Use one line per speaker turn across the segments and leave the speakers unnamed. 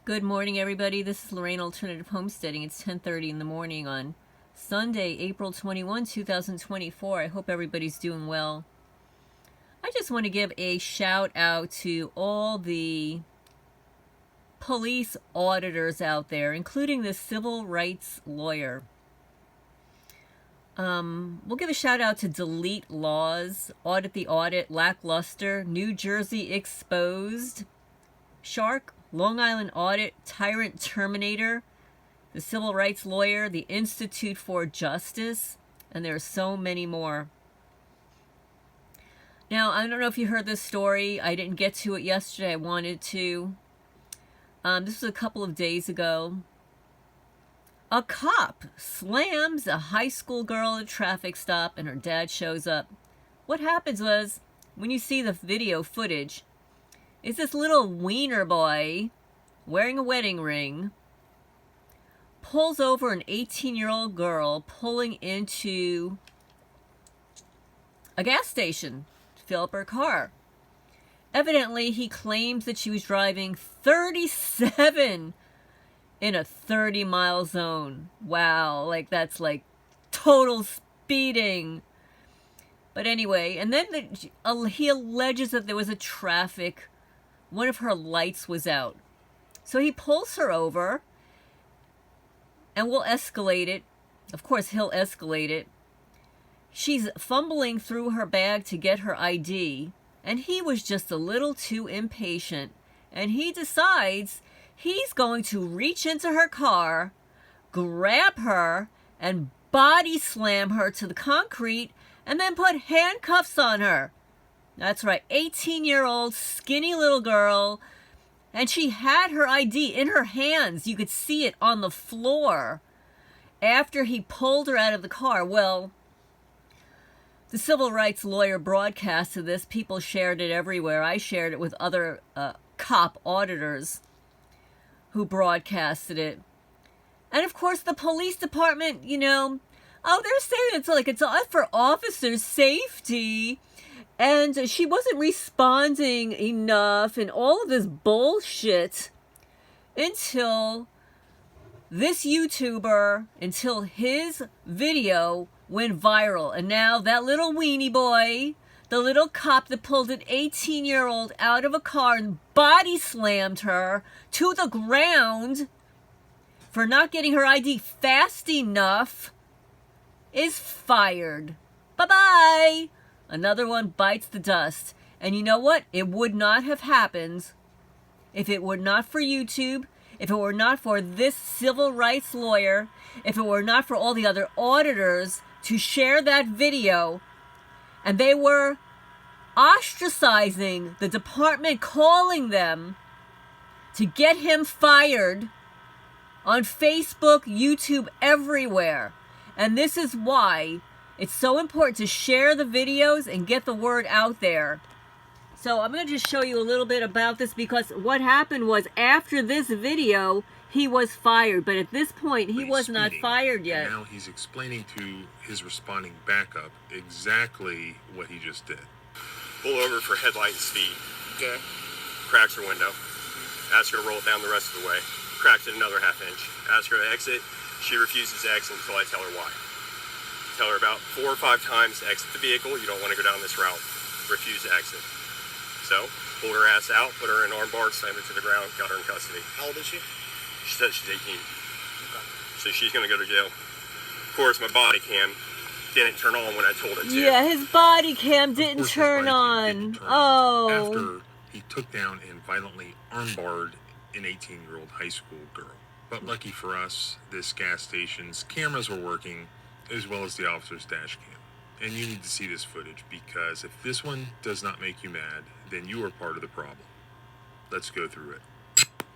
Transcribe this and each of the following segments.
Good morning, everybody. This is Lorraine Alternative Homesteading. It's 10:30 in the morning on Sunday, April 21, 2024. I hope everybody's doing well. I just want to give a shout out to all the police auditors out there, including the civil rights lawyer. We'll give a shout out to Delete Lawz, Audit the Audit, Lackluster, New Jersey Exposed, Shark, Long Island Audit, Tyrant Terminator, the Civil Rights Lawyer, the Institute for Justice, and there are so many more. Now, I don't know if you heard this story. I didn't get to it yesterday. I wanted to. This was a couple of days ago. A cop slams a high school girl at a traffic stop and her dad shows up. What happens was, when you see the video footage, is this little wiener boy wearing a wedding ring pulls over an 18-year-old girl pulling into a gas station to fill up her car. Evidently, he claims that she was driving 37 in a 30-mile zone. Wow, like that's like total speeding. But anyway, and then he alleges that there was a traffic, one of her lights was out. So he pulls her over and we'll escalate it. Of course, he'll escalate it. She's fumbling through her bag to get her ID, and he was just a little too impatient, and he decides he's going to reach into her car, grab her, and body slam her to the concrete, and then put handcuffs on her. That's right, 18-year-old skinny little girl, and she had her ID in her hands. You could see it on the floor after he pulled her out of the car. Well, the civil rights lawyer broadcasted this. People shared it everywhere. I shared it with other cop auditors who broadcasted it. And of course, the police department, they're saying it's for officers' safety. And she wasn't responding enough and all of this bullshit until this YouTuber, until his video went viral. And now that little weenie boy, the little cop that pulled an 18-year-old out of a car and body slammed her to the ground for not getting her ID fast enough, is fired. Bye-bye. Another one bites the dust. And you know what? It would not have happened if it were not for YouTube, if it were not for this civil rights lawyer, if it were not for all the other auditors to share that video. And they were ostracizing the department, calling them to get him fired on Facebook, YouTube, everywhere. And this is why it's so important to share the videos and get the word out there. So I'm going to just show you a little bit about this, because what happened was after this video, he was fired. But at this point, he was not fired yet.
And now he's explaining to his responding backup exactly what he just did.
Pull over for headlight and speed. Okay. Cracks her window. Ask her to roll it down the rest of the way. Cracks it another half inch. Ask her to exit. She refuses to exit until I tell her why. Tell her about 4 or 5 times to exit the vehicle. You don't want to go down this route. Refuse to exit. So, pulled her ass out, put her in arm bars, slammed her to the ground, got her in custody.
How old is she?
She said she's 18.
Okay.
So she's going to go to jail. Of course, my body cam didn't turn on when I told it to.
Yeah, his body cam didn't turn on. Oh.
After he took down and violently armbarred an 18-year-old high school girl. But lucky for us, this gas station's cameras were working, as well as the officer's dash cam. And you need to see this footage, because if this one does not make you mad, then you are part of the problem. Let's go through it.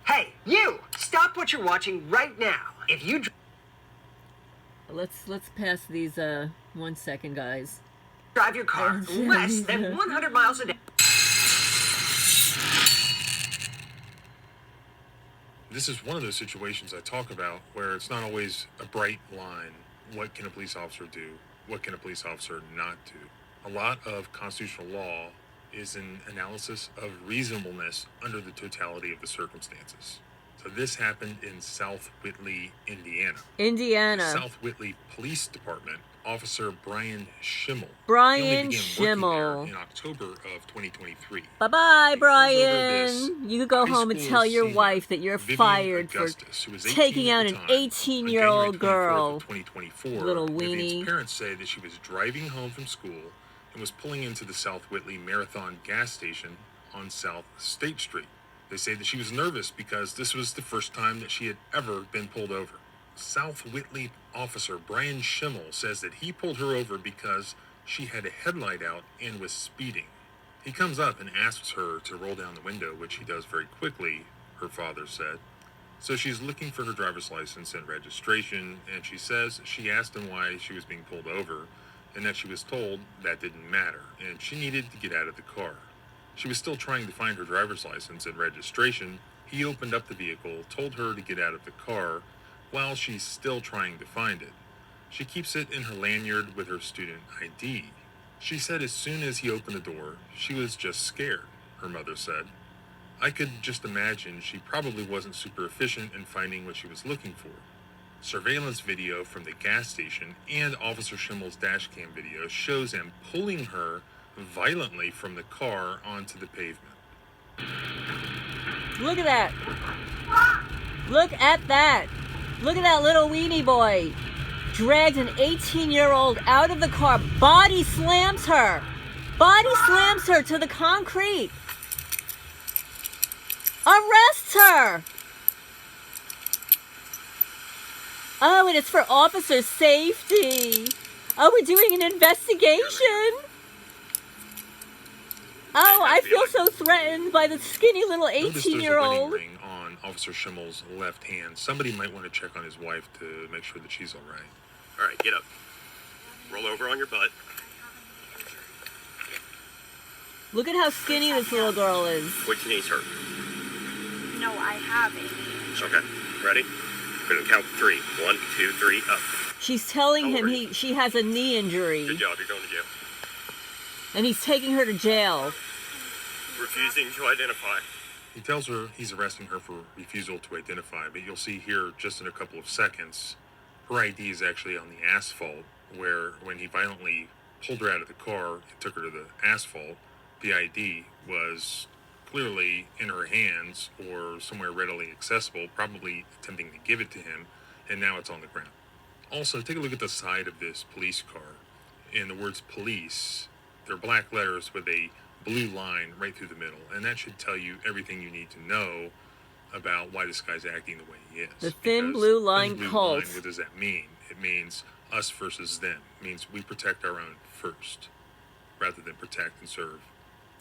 Hey, you! Stop what you're watching right now. If you
Let's pass these 1 second, guys.
drive your car less than 100 miles a day.
This is one of those situations I talk about where it's not always a bright line. What can a police officer do? What can a police officer not do? A lot of constitutional law is an analysis of reasonableness under the totality of the circumstances. So this happened in South Whitley, Indiana.
Indiana.
The South Whitley Police Department, Officer Brian Schimmel.
Brian
he only began
Schimmel.
working there in October of 2023.
Bye-bye,
He pulls over
Brian.
this
You could go
high
home and
school
tell your
senior,
wife that you're
Vivian
fired for
Augustus, who was 18
taking
at
out
the
an
time.
18-year-old
On January 24th
girl.
of 2024,
Little
Vivian's
weenie.
parents say that she was driving home from school and was pulling into the South Whitley Marathon gas station on South State Street. They say that she was nervous because this was the first time that she had ever been pulled over. South Whitley officer Brian Schimmel says that he pulled her over because she had a headlight out and was speeding. He comes up and asks her to roll down the window, which she does very quickly, her father said. So she's looking for her driver's license and registration, and she says she asked him why she was being pulled over, and that she was told that didn't matter, and she needed to get out of the car. She was still trying to find her driver's license and registration. He opened up the vehicle, told her to get out of the car, while she's still trying to find it. She keeps it in her lanyard with her student ID. She said as soon as he opened the door, she was just scared, her mother said. I could just imagine she probably wasn't super efficient in finding what she was looking for. Surveillance video from the gas station and Officer Schimmel's dash cam video shows him pulling her violently from the car onto the pavement.
Look at that. Look at that. Look at that little weenie boy. Dragged an 18-year-old out of the car. Body slams her. Body slams her to the concrete. Arrest her. Oh, and it's for officer safety. Oh, we're doing an investigation. Oh, I feel so threatened by the skinny little
Notice there's a wedding
18-year-old.
ring on Officer Schimmel's left hand. Somebody might want to check on his wife to make sure that she's all right.
All right, get up. Roll over on your butt.
Look at how skinny this little girl is.
Which knee's hurt?
No, I have it.
Okay, ready? We're gonna count 3. 1, 2, 3, up.
She's telling him she has a knee injury,
Good job, you're going to jail.
and he's taking her to jail.
Refusing to identify.
He tells her he's arresting her for refusal to identify, but you'll see here just in a couple of seconds, her ID is actually on the asphalt, where when he violently pulled her out of the car and took her to the asphalt, the ID was clearly in her hands or somewhere readily accessible, probably attempting to give it to him, and now it's on the ground. Also, take a look at the side of this police car. In the words police, they're black letters with a blue line right through the middle, and that should tell you everything you need to know about why this guy's acting the way he is.
The thin
Because
blue line
thin blue
cult.
line, what does that mean? It means us versus them. It means we protect our own first, rather than protect and serve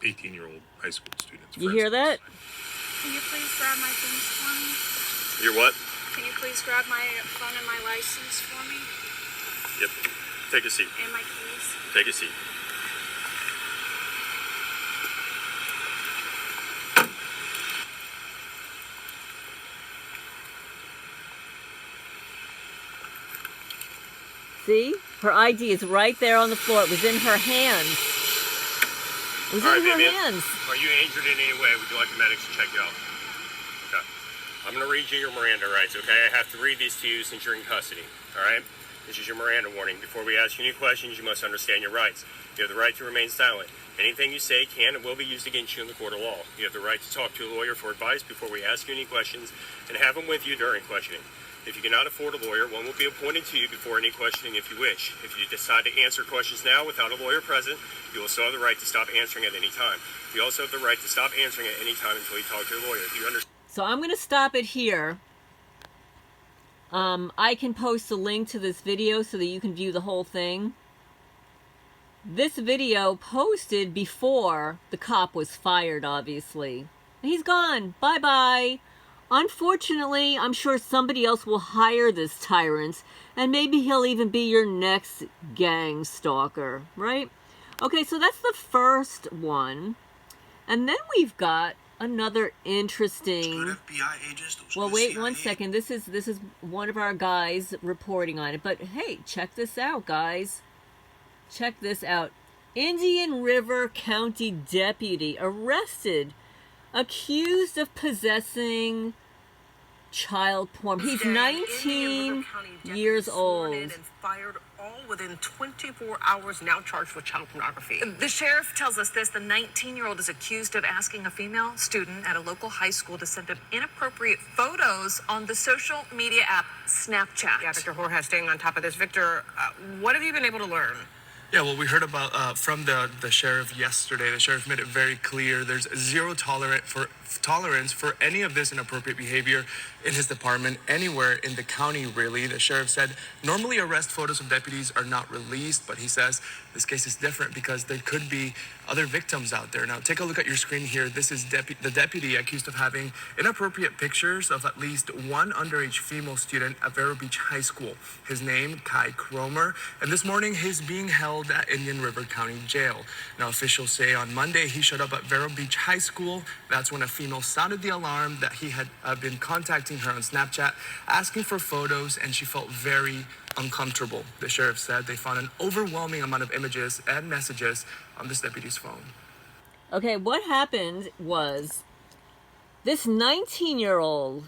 18-year-old high school students.
You
for
hear that?
instance.
Can you please grab my things for me?
You're what?
Can you please grab my phone and my license for me?
Yep. Take a seat.
And my keys?
Take a seat.
See? Her ID is right there on the floor. It was in her hands. It was
All
in
right,
her
Vivian.
hands.
Are you injured in any way? Would you like the medics to check you out? Okay. I'm going to read you your Miranda rights, okay? I have to read these to you since you're in custody, all right? This is your Miranda warning. Before we ask you any questions, you must understand your rights. You have the right to remain silent. Anything you say can and will be used against you in the court of law. You have the right to talk to a lawyer for advice before we ask you any questions and have him with you during questioning. If you cannot afford a lawyer, one will be appointed to you before any questioning if you wish. If you decide to answer questions now without a lawyer present, you also have the right to stop answering at any time. You also have the right to stop answering at any time until you talk to a lawyer. Do you understand?
So I'm going to stop it here. I can post a link to this video so that you can view the whole thing. This video posted before the cop was fired, obviously. He's gone. Bye-bye. Unfortunately, I'm sure somebody else will hire this tyrant, and maybe he'll even be your next gang stalker, right? Okay, so that's the first one. And then we've got another interesting...
FBI agents,
Well, wait one second. This is one of our guys reporting on it. But hey, check this out, guys. Check this out. Indian River County deputy arrested, accused of possessing child porn. He's
Today,
19
Indian River County deputies
years
sworn in
old.
and fired all within 24 hours, now charged with child pornography.
The sheriff tells us this. The 19-year-old is accused of asking a female student at a local high school to send him inappropriate photos on the social media app Snapchat.
Yeah, Victor Jorge staying on top of this. Victor, what have you been able to learn?
Yeah, well, we heard about from the sheriff yesterday. The sheriff made it very clear there's zero tolerance for any of this inappropriate behavior in his department, anywhere in the county, really. The sheriff said normally arrest photos of deputies are not released, but he says this case is different because there could be other victims out there. Now, take a look at your screen here. This is the deputy accused of having inappropriate pictures of at least one underage female student at Vero Beach High School. His name, Kai Cromer, and this morning he's being held at Indian River County Jail. Now, officials say on Monday he showed up at Vero Beach High School. That's when a female sounded the alarm that he had been contacting her on Snapchat, asking for photos, and she felt very uncomfortable. The sheriff said they found an overwhelming amount of images and messages on this deputy's phone.
Okay, what happened was this 19-year-old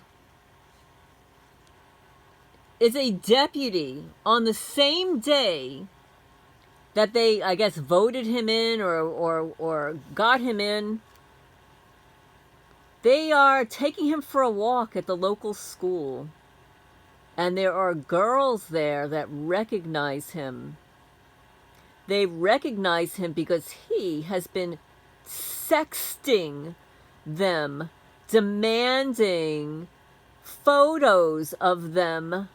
is a deputy on the same day that they, I guess, voted him in or got him in. They are taking him for a walk at the local school. And there are girls there that recognize him. They recognize him because he has been sexting them, demanding photos of them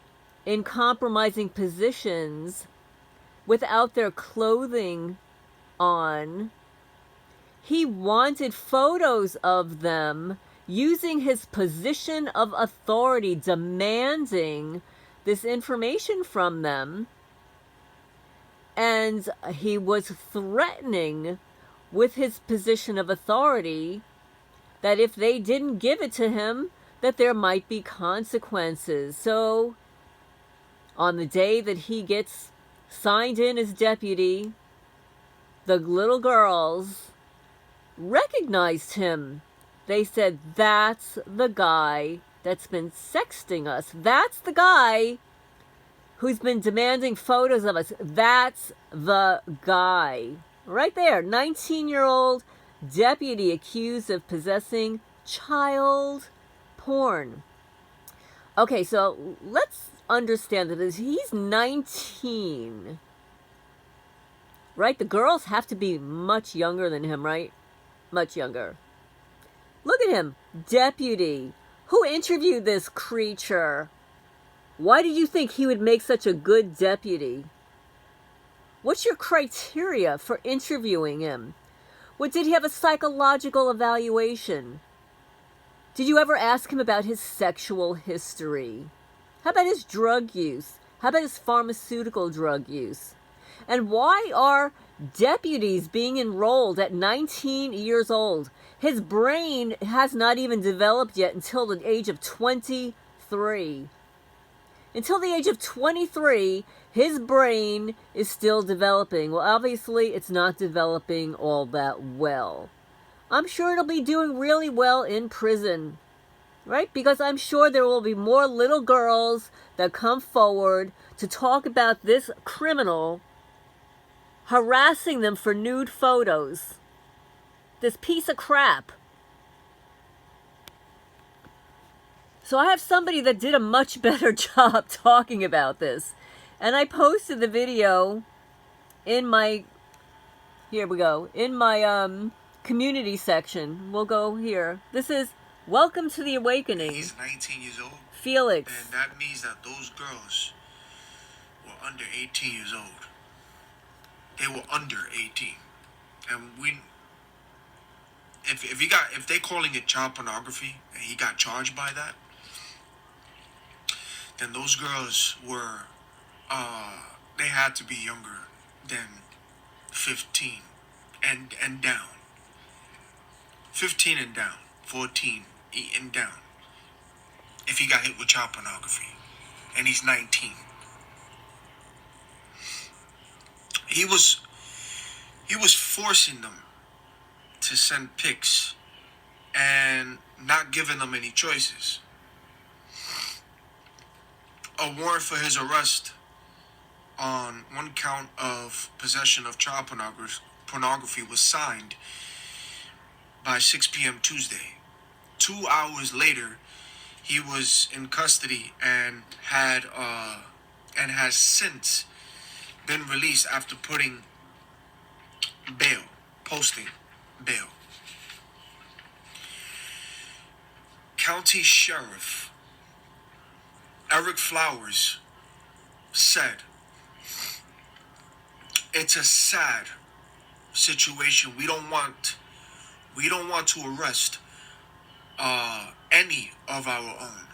in compromising positions without their clothing on. He wanted photos of them using his position of authority, demanding this information from them. And he was threatening with his position of authority that if they didn't give it to him, that there might be consequences. So on the day that he gets signed in as deputy, the little girls recognized him. They said, that's the guy that's been sexting us. That's the guy who's been demanding photos of us. That's the guy. Right there, 19-year-old deputy accused of possessing child porn. Okay, so let's understand that he's 19. Right? The girls have to be much younger than him, right? Much younger. Look at him. Deputy. Who interviewed this creature? Why did you think he would make such a good deputy? What's your criteria for interviewing him? What, did he have a psychological evaluation? Did you ever ask him about his sexual history? How about his drug use? How about his pharmaceutical drug use? And why are deputies being enrolled at 19 years old? His brain has not even developed yet until the age of 23. Until the age of 23, his brain is still developing. Well, obviously, it's not developing all that well. I'm sure it'll be doing really well in prison, right? Because I'm sure there will be more little girls that come forward to talk about this criminal harassing them for nude photos. This piece of crap. So I have somebody that did a much better job talking about this. And I posted the video in my, here we go, in my community section. We'll go here. This is Welcome to the Awakening.
He's 19 years old.
Felix.
And that means that those girls were under 18 years old. They were under 18. And if they calling it child pornography and he got charged by that, then those girls were, they had to be younger than 15 and down. 15 and down, 14 and down. If he got hit with child pornography and he's 19. He was forcing them to send pics and not giving them any choices. a warrant for his arrest on one count of possession of child pornography was signed by 6 p.m. Tuesday. 2 hours later, he was in custody and has since been released after posting bail. County Sheriff Eric Flowers said, "It's a sad situation. We don't want to arrest any of our own.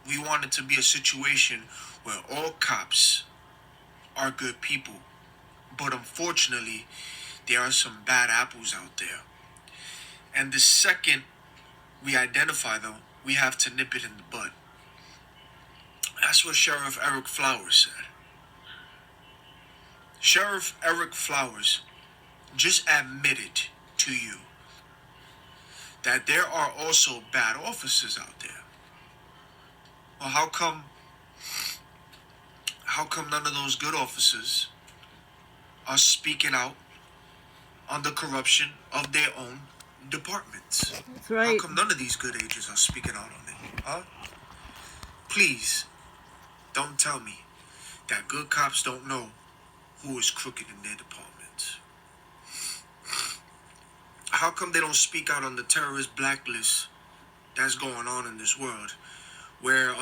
We want it to be a situation where all cops are good people. But unfortunately, there are some bad apples out there. And the second we identify them, we have to nip it in the bud." That's what Sheriff Eric Flowers said. Sheriff Eric Flowers just admitted to you that there are also bad officers out there. Well, how come none of those good officers are speaking out on the corruption of their own departments?
That's right.
How come none of these good agents are speaking out on it? Huh? Please, don't tell me that good cops don't know who is crooked in their departments. How come they don't speak out on the terrorist blacklist that's going on in this world, where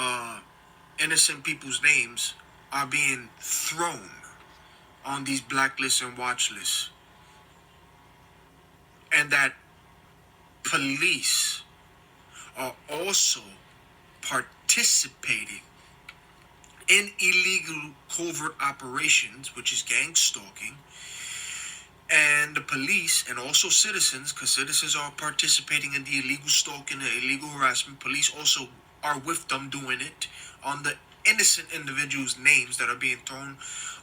innocent people's names are being thrown on these blacklists and watch lists, and that police are also participating in illegal covert operations, which is gang stalking, and the police and also citizens, because citizens are participating in the illegal stalking and illegal harassment. Police also are with them doing it on the innocent individuals' names that are being thrown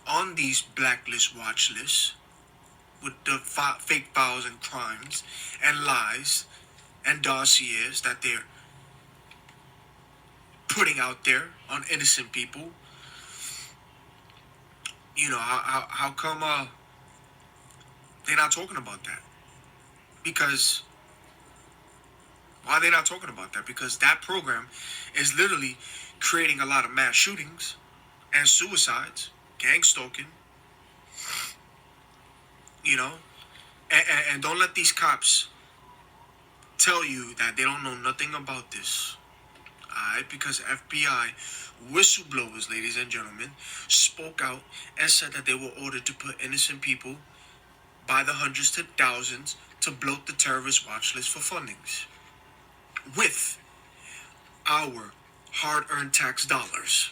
on these blacklist watch lists with the fake files and crimes and lies and dossiers that they're putting out there on innocent people. You know, how come they're not talking about that? Because why are they not talking about that? Because that program is literally creating a lot of mass shootings and suicides, gang stalking, you know, and don't let these cops tell you that they don't know nothing about this. Alright, because FBI whistleblowers, ladies and gentlemen, spoke out and said that they were ordered to put innocent people by the hundreds to thousands to bloat the terrorist watch list for fundings with our hard-earned tax dollars.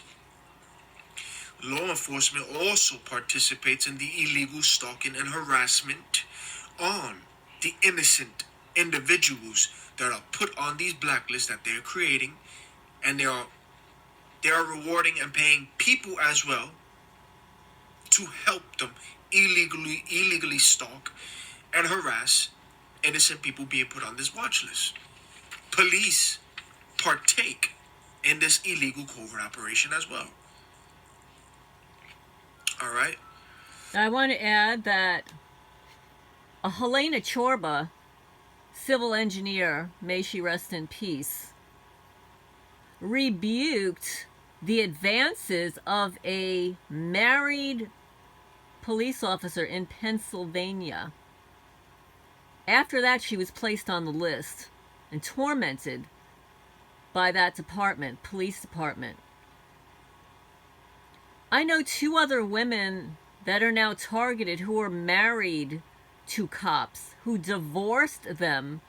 Law enforcement also participates in the illegal stalking and harassment on the innocent individuals that are put on these blacklists that they're creating, and they are rewarding and paying people as well to help them illegally stalk and harass innocent people being put on this watch list. Police partake in this illegal covert operation as well. All right.
I want to add that Helena Chorba, civil engineer, may she rest in peace, rebuked the advances of a married police officer in Pennsylvania. After that, she was placed on the list and tormented by that department, police department. I know 2 other women that are now targeted who are married to cops who divorced them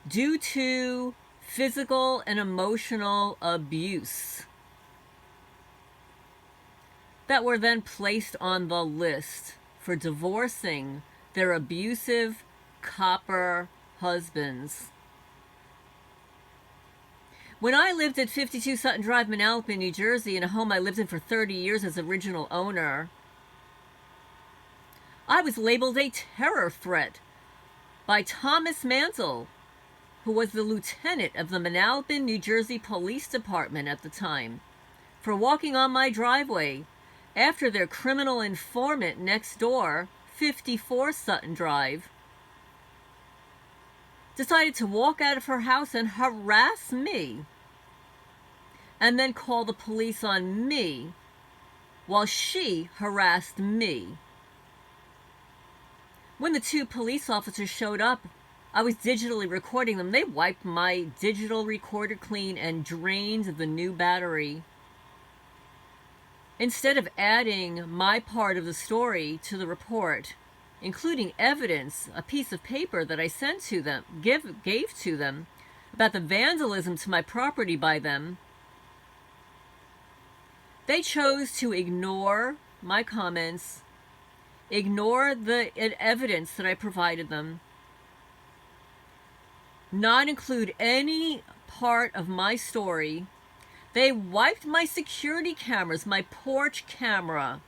due to physical and emotional abuse, that were then placed on the list for divorcing their abusive copper husbands. When I lived at 52 Sutton Drive, Manalapan, New Jersey, in a home I lived in for 30 years as original owner, I was labeled a terror threat by Thomas Mantle, who was the lieutenant of the Manalapan, New Jersey Police Department at the time, for walking on my driveway after their criminal informant next door, 54 Sutton Drive, decided to walk out of her house and harass me, and then call the police on me while she harassed me. When the two police officers showed up, I was digitally recording them. They wiped my digital recorder clean and drained the new battery. Instead of adding my part of the story to the report, including evidence, a piece of paper that I sent to them, gave to them, about the vandalism to my property by them, they chose to ignore my comments, ignore the evidence that I provided them, not include any part of my story. They wiped my security cameras, my porch camera,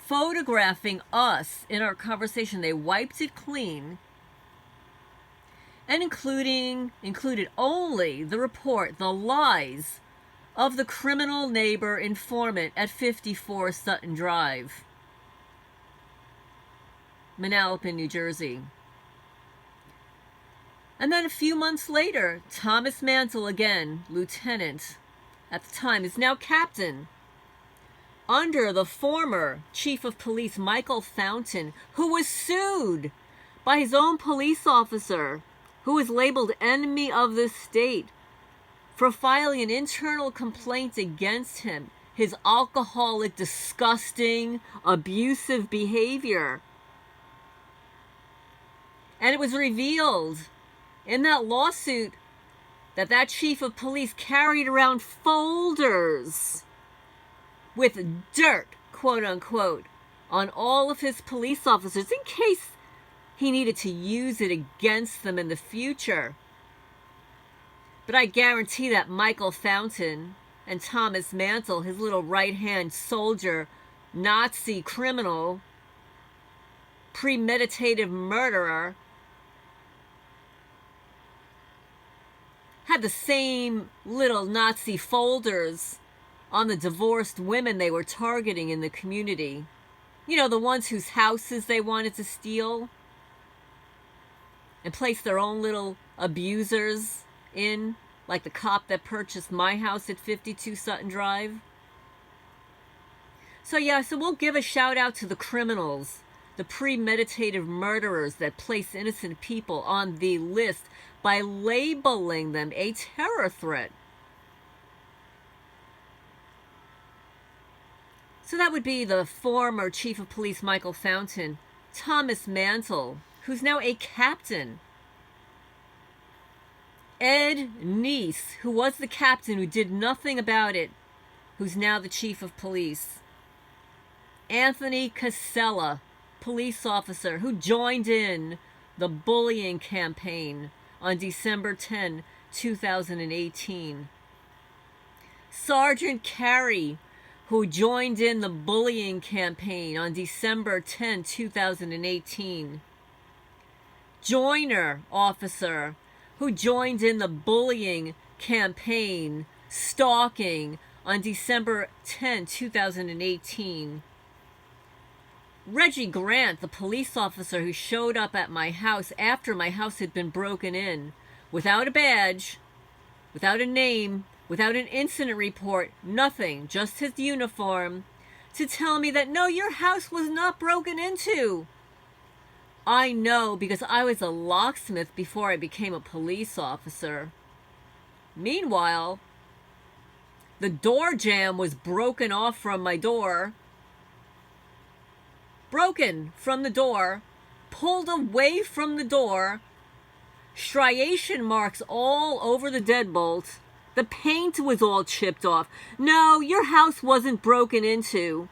photographing us in our conversation. They wiped it clean and included only the report, the lies of the criminal neighbor informant at 54 Sutton Drive, Manalapan, New Jersey. And then a few months later, Thomas Mantle, again, lieutenant at the time, is now captain, under the former chief of police, Michael Fountain, who was sued by his own police officer, who was labeled enemy of the state, for filing an internal complaint against him, his alcoholic, disgusting, abusive behavior. And it was revealed in that lawsuit that chief of police carried around folders with dirt, quote unquote, on all of his police officers in case he needed to use it against them in the future. But I guarantee that Michael Fountain and Thomas Mantle, his little right-hand soldier, Nazi criminal, premeditative murderer, had the same little Nazi folders on the divorced women they were targeting in the community. You know, the ones whose houses they wanted to steal and place their own little abusers in, like the cop that purchased my house at 52 Sutton Drive. So we'll give a shout out to the criminals, the premeditative murderers that place innocent people on the list by labeling them a terror threat. So that would be the former chief of police, Michael Fountain, Thomas Mantle, who's now a captain, Ed Neese, who was the captain who did nothing about it, who's now the chief of police, Anthony Casella, police officer who joined in the bullying campaign on December 10, 2018. Sergeant Carey, who joined in the bullying campaign on December 10, 2018. Joyner officer, who joined in the bullying campaign, stalking, on December 10, 2018. Reggie Grant, the police officer who showed up at my house after my house had been broken in, without a badge, without a name, without an incident report, nothing, just his uniform, to tell me that, no, your house was not broken into. I know, because I was a locksmith before I became a police officer. Meanwhile, the door jamb was broken off from my door. Broken from the door, pulled away from the door, striation marks all over the deadbolt. The paint was all chipped off. No, your house wasn't broken into.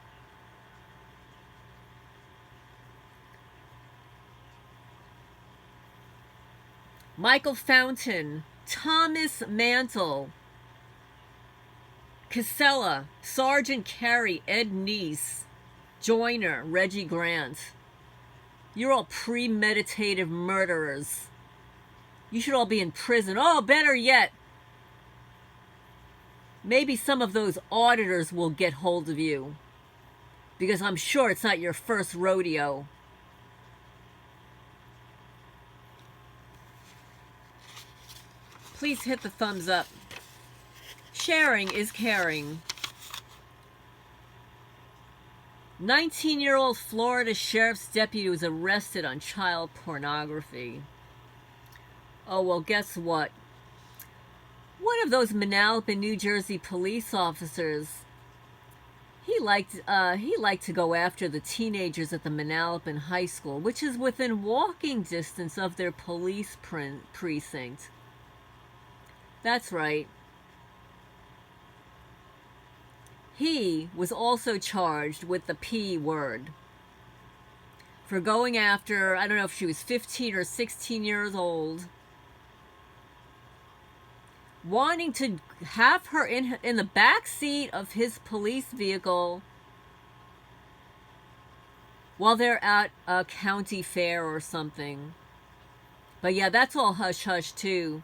Michael Fountain, Thomas Mantle, Casella, Sergeant Carey, Ed Neese, Joyner, Reggie Grant. You're all premeditative murderers. You should all be in prison. Oh, better yet, maybe some of those auditors will get hold of you, because I'm sure it's not your first rodeo. Please hit the thumbs up. Sharing is caring. 19-year-old Florida sheriff's deputy was arrested on child pornography. Oh, well, guess what? One of those Manalapan, New Jersey police officers, he liked to go after the teenagers at the Manalapan High School, which is within walking distance of their police precinct. That's right. He was also charged with the P word for going after, I don't know if she was 15 or 16 years old, wanting to have her in the back seat of his police vehicle while they're at a county fair or something. But yeah, that's all hush-hush too.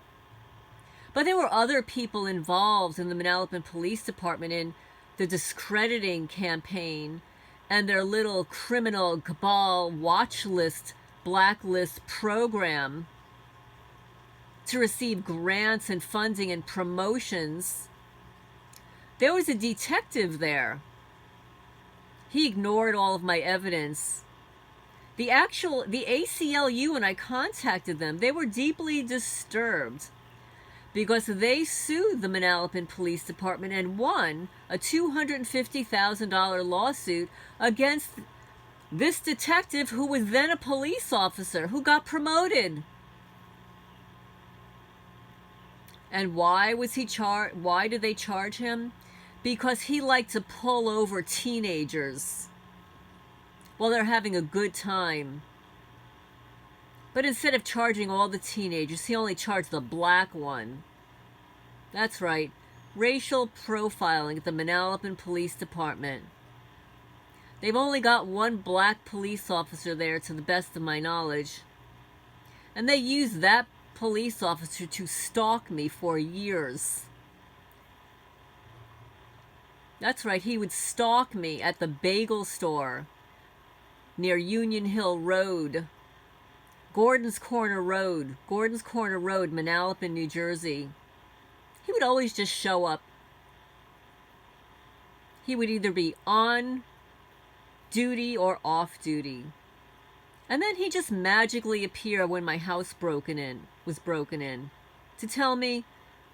But there were other people involved in the Manalapan Police Department in the discrediting campaign and their little criminal cabal watch list, blacklist program to receive grants and funding and promotions. There was a detective there. He ignored all of my evidence. The ACLU, when I contacted them, they were deeply disturbed because they sued the Manalapan Police Department and won a $250,000 lawsuit against this detective who was then a police officer who got promoted. And why was he why did they charge him? Because he liked to pull over teenagers while they're having a good time. But instead of charging all the teenagers, he only charged the black one. That's right, racial profiling at the Manalapan Police Department. They've only got one black police officer there, to the best of my knowledge. And they used that police officer to stalk me for years. That's right, he would stalk me at the bagel store near Union Hill Road. Gordon's Corner Road, Manalapan, New Jersey. He would always just show up. He would either be on duty or off duty. And then he'd just magically appear when my house was broken in to tell me,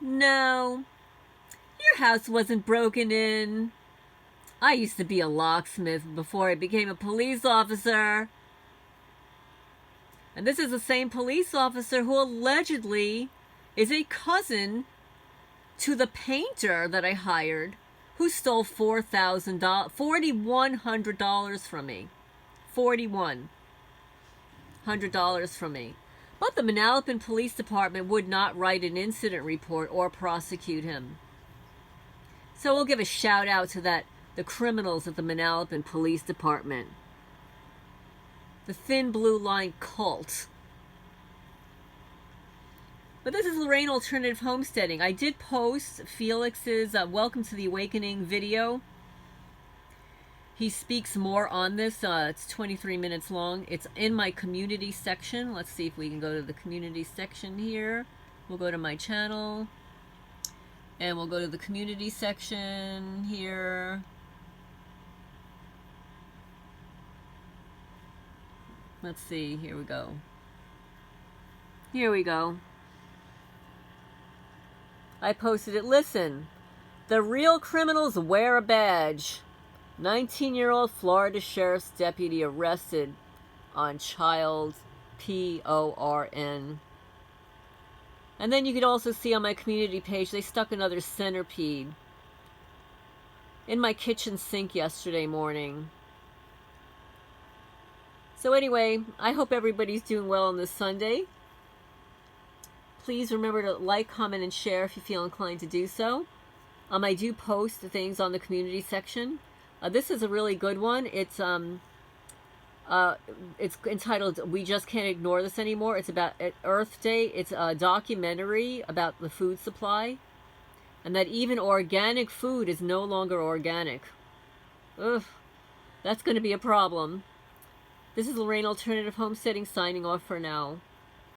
no, your house wasn't broken in. I used to be a locksmith before I became a police officer. And this is the same police officer who allegedly is a cousin to the painter that I hired, who stole $4,100 from me. $4,100 from me. But the Manalapan Police Department would not write an incident report or prosecute him. So we'll give a shout out to the criminals at the Manalapan Police Department. The Thin Blue Line cult. But this is Lorraine Alternative Homesteading. I did post Felix's Welcome to the Awakening video. He speaks more on this. It's 23 minutes long. It's in my community section. Let's see if we can go to the community section here. We'll go to my channel. And we'll go to the community section here. Let's see, here we go. Here we go. I posted it. Listen, the real criminals wear a badge. 19-year-old Florida Sheriff's Deputy arrested on child porn. And then you could also see on my community page, they stuck another centipede in my kitchen sink yesterday morning. So anyway, I hope everybody's doing well on this Sunday. Please remember to like, comment, and share if you feel inclined to do so. I do post things on the community section. This is a really good one. It's entitled "We Just Can't Ignore This Anymore." It's about Earth Day. It's a documentary about the food supply. and that even organic food is no longer organic. Ugh, that's going to be a problem. This is Lorraine Alternative Homesteading signing off for now.